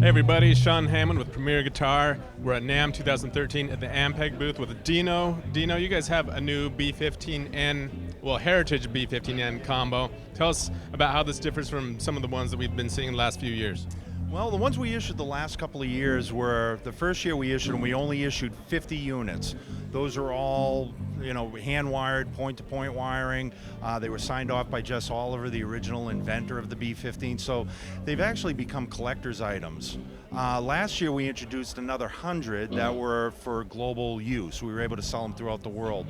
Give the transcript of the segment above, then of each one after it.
Hey everybody, Sean Hammond with Premier Guitar. We're at NAMM 2013 at the Ampeg booth with Dino. Dino, you guys have a new B-15N, well, Heritage B-15N combo. Tell us about how this differs from some of the ones that we've been seeing the last few years. Well, the ones we issued the last couple of years were, the first year we issued them, we only issued 50 units. Those are all, hand-wired, point-to-point wiring. They were signed off by Jess Oliver, the original inventor of the B-15, so they've actually become collector's items. Last year we introduced another 100 that were for global use. We were able to sell them throughout the world.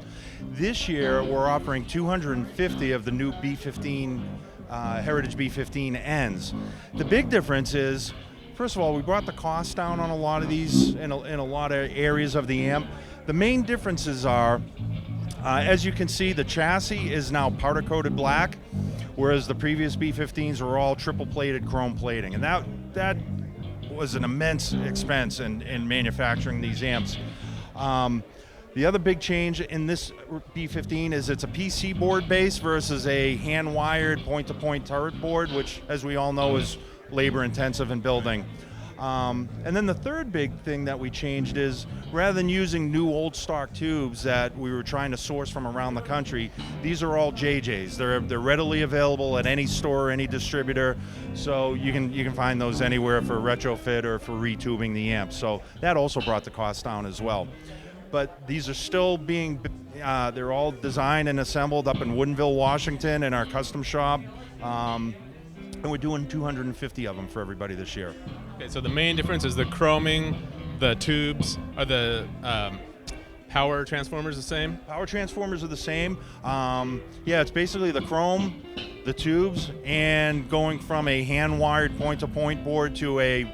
This year we're offering 250 of the new B-15 Heritage B-15Ns. The big difference is, first of all, we brought the cost down on a lot of these in a lot of areas of the amp. The main differences are, as you can see, the chassis is now powder coated black, whereas the previous B-15s were all triple plated chrome plating, and that was an immense expense in manufacturing these amps. The other big change in this B-15 is it's a PC board base versus a hand-wired point-to-point turret board, which, as we all know, is labor-intensive in building. And then the third big thing that we changed is, rather than using new old stock tubes that we were trying to source from around the country, these are all JJs. They're readily available at any store, any distributor, so you can find those anywhere for retrofit or for retubing the amp. So that also brought the cost down as well. But these are still being, they're all designed and assembled up in Woodinville, Washington in our custom shop. And we're doing 250 of them for everybody this year. Okay, so the main difference is the chroming, the tubes, are the power transformers the same? Power transformers are the same. Yeah, it's basically the chrome, the tubes, and going from a hand-wired point-to-point board to a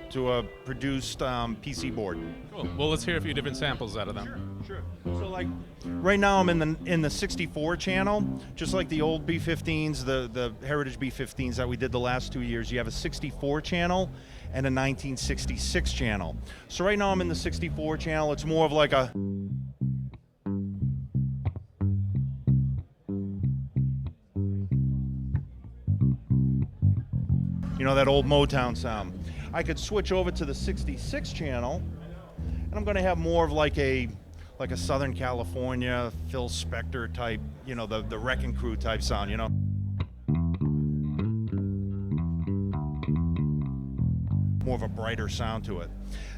produced PC board. Cool. Well, let's hear a few different samples out of them. Sure. So, like, right now I'm in the 64 channel, just like the old B-15s, the Heritage B-15s that we did the last 2 years. You have a 64 channel and a 1966 channel. So right now I'm in the 64 channel. It's more of like a that old Motown sound. I could switch over to the 66 channel, and I'm going to have more of like a Southern California Phil Spector type, the Wrecking Crew type sound, More of a brighter sound to it.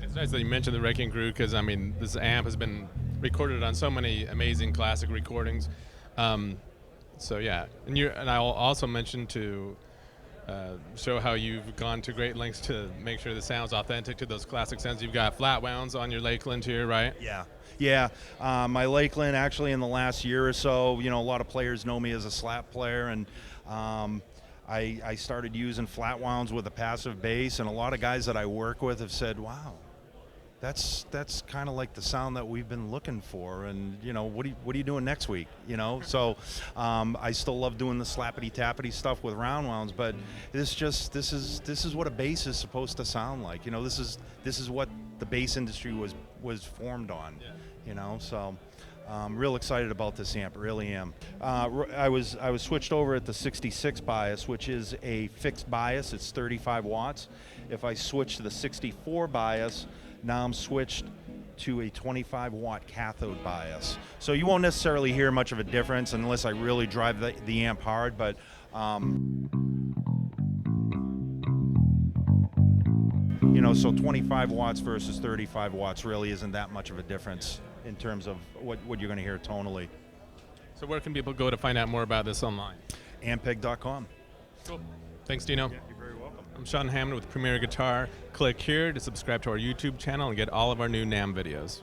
It's nice that you mentioned the Wrecking Crew, because this amp has been recorded on so many amazing classic recordings. So yeah, and I'll also mention to show how you've gone to great lengths to make sure the sound's authentic to those classic sounds. You've got flat wounds on your Lakeland here, right? Yeah. My Lakeland, actually, in the last year or so, a lot of players know me as a slap player, and I started using flat wounds with a passive bass, and a lot of guys that I work with have said, wow, that's kind of like the sound that we've been looking for, and what are you doing next week? So I still love doing the slappity tappity stuff with round wounds, but this is what a bass is supposed to sound like. This is what the bass industry was formed on. So I'm real excited about this amp, really am. I was switched over at the 66 bias, which is a fixed bias. It's 35 watts. If I switch to the 64 bias, now I'm switched to a 25 watt cathode bias. So you won't necessarily hear much of a difference unless I really drive the amp hard, but so 25 watts versus 35 watts really isn't that much of a difference in terms of what you're going to hear tonally. So where can people go to find out more about this online? Ampeg.com. Cool. Thanks, Dino. Yeah, you're very welcome. I'm Sean Hammond with Premier Guitar. Click here to subscribe to our YouTube channel and get all of our new NAMM videos.